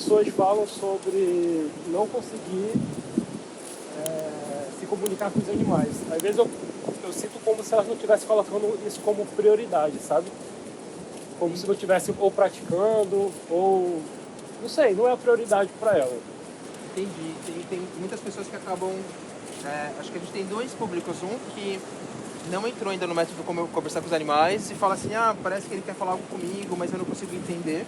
pessoas falam sobre não conseguir se comunicar com os animais. Às vezes eu sinto como se elas não estivessem colocando isso como prioridade, sabe? Como se não estivessem ou praticando, ou... Não sei, não é a prioridade para ela. Entendi. Tem muitas pessoas que acabam... acho que a gente tem dois públicos. Um que não entrou ainda no método como eu conversar com os animais e fala assim, parece que ele quer falar algo comigo, mas eu não consigo entender.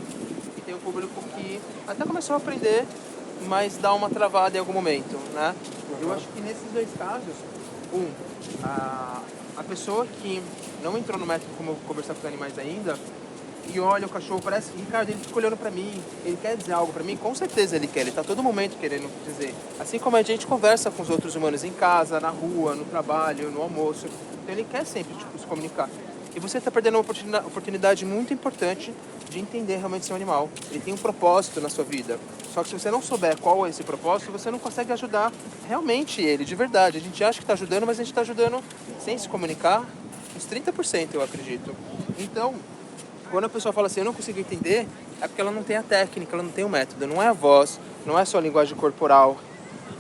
E tem um público que até começou a aprender, mas dá uma travada em algum momento, né? Eu acho que nesses dois casos, a pessoa que não entrou no método como conversar com os animais ainda, e olha o cachorro, parece que, Ricardo, ele fica olhando pra mim, ele quer dizer algo pra mim, com certeza ele quer, ele tá todo momento querendo dizer. Assim como a gente conversa com os outros humanos em casa, na rua, no trabalho, no almoço, então ele quer sempre se comunicar. E você está perdendo uma oportunidade muito importante de entender realmente seu animal. Ele tem um propósito na sua vida. Só que se você não souber qual é esse propósito, você não consegue ajudar realmente ele, de verdade. A gente acha que está ajudando, mas a gente está ajudando sem se comunicar, uns 30%, eu acredito. Então, quando a pessoa fala assim, eu não consigo entender, é porque ela não tem a técnica, ela não tem o método. Não é a voz, não é só a linguagem corporal.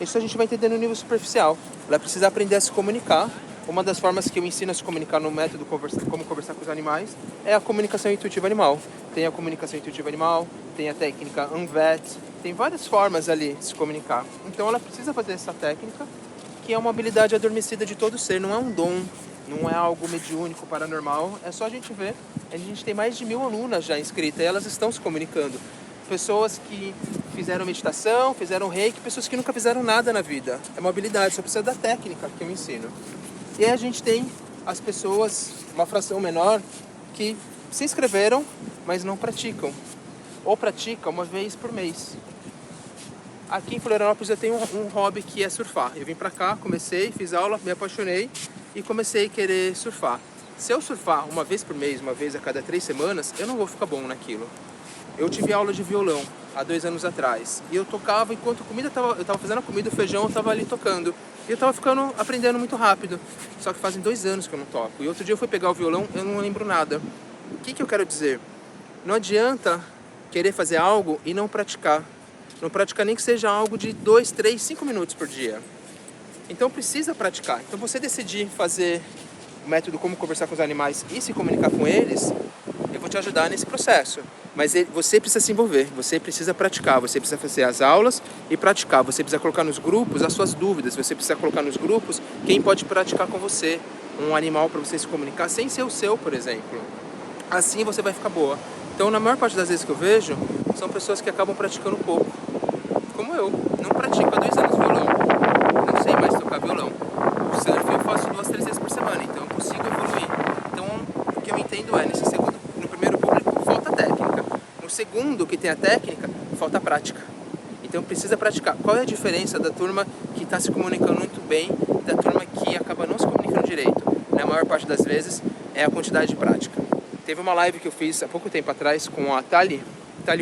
Isso a gente vai entender no nível superficial. Ela precisa aprender a se comunicar. Uma das formas que eu ensino a se comunicar no método como conversar com os animais é a comunicação intuitiva animal. Tem a comunicação intuitiva animal, tem a técnica UNVET, tem várias formas ali de se comunicar. Então ela precisa fazer essa técnica, que é uma habilidade adormecida de todo ser, não é um dom, não é algo mediúnico, paranormal, é só a gente ver. A gente tem mais de 1000 alunas já inscritas e elas estão se comunicando. Pessoas que fizeram meditação, fizeram reiki, pessoas que nunca fizeram nada na vida. É uma habilidade, só precisa da técnica que eu ensino. E aí a gente tem as pessoas, uma fração menor, que se inscreveram, mas não praticam. Ou praticam uma vez por mês. Aqui em Florianópolis eu tenho um hobby que é surfar. Eu vim pra cá, comecei, fiz aula, me apaixonei e comecei a querer surfar. Se eu surfar uma vez por mês, uma vez a cada 3 semanas, eu não vou ficar bom naquilo. Eu tive aula de violão há 2 anos atrás. E eu tocava enquanto eu tava fazendo a comida, o feijão, eu tava ali tocando. E eu tava aprendendo muito rápido. Só que fazem 2 anos que eu não toco. E outro dia eu fui pegar o violão, eu não lembro nada. O que eu quero dizer? Não adianta querer fazer algo e não praticar. Não praticar nem que seja algo de 2, 3, 5 minutos por dia. Então precisa praticar. Então você decidir fazer o método como conversar com os animais e se comunicar com eles, eu vou te ajudar nesse processo. Mas você precisa se envolver, você precisa praticar, você precisa fazer as aulas e praticar. Você precisa colocar nos grupos as suas dúvidas, você precisa colocar nos grupos quem pode praticar com você. Um animal para você se comunicar sem ser o seu, por exemplo. Assim você vai ficar boa. Então, na maior parte das vezes que eu vejo, são pessoas que acabam praticando pouco. Como eu, não pratico há 2 anos violão. Não sei mais tocar violão. O surf eu faço 2, 3 vezes por semana, então eu consigo evoluir. Então, o que eu entendo é, no primeiro público, falta técnica. No segundo, que tem a técnica, falta prática. Então precisa praticar. Qual é a diferença da turma que está se comunicando muito bem da turma que acaba não se comunicando direito? Na maior parte das vezes é a quantidade de prática. Teve uma live que eu fiz há pouco tempo atrás com a Tali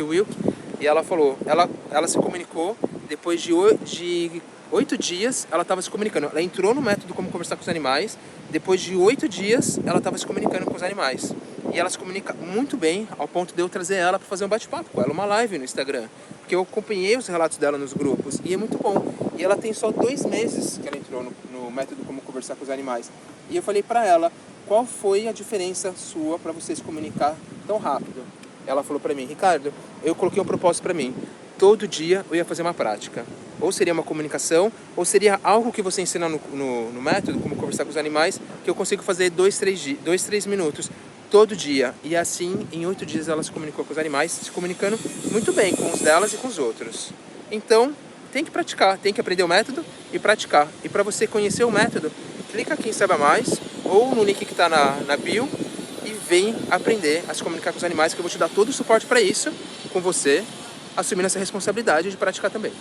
Wilk, e ela falou, ela se comunicou, depois de 8 dias ela estava se comunicando. Ela entrou no método como conversar com os animais, depois de 8 dias ela estava se comunicando com os animais. E ela se comunica muito bem, ao ponto de eu trazer ela para fazer um bate-papo com ela, uma live no Instagram. Porque eu acompanhei os relatos dela nos grupos e é muito bom. E ela tem só 2 meses que ela entrou no método como conversar com os animais. E eu falei para ela, qual foi a diferença sua para você se comunicar tão rápido? Ela falou para mim, Ricardo, eu coloquei um propósito para mim. Todo dia eu ia fazer uma prática. Ou seria uma comunicação, ou seria algo que você ensina no método, como conversar com os animais, que eu consigo fazer 2, 3 minutos todo dia. E assim, em 8 dias ela se comunicou com os animais, se comunicando muito bem com os delas e com os outros. Então, tem que praticar, tem que aprender o método e praticar. E para você conhecer o método, clica aqui em Saiba Mais, ou no link que está na bio, e vem aprender a se comunicar com os animais, que eu vou te dar todo o suporte para isso, com você, assumindo essa responsabilidade de praticar também.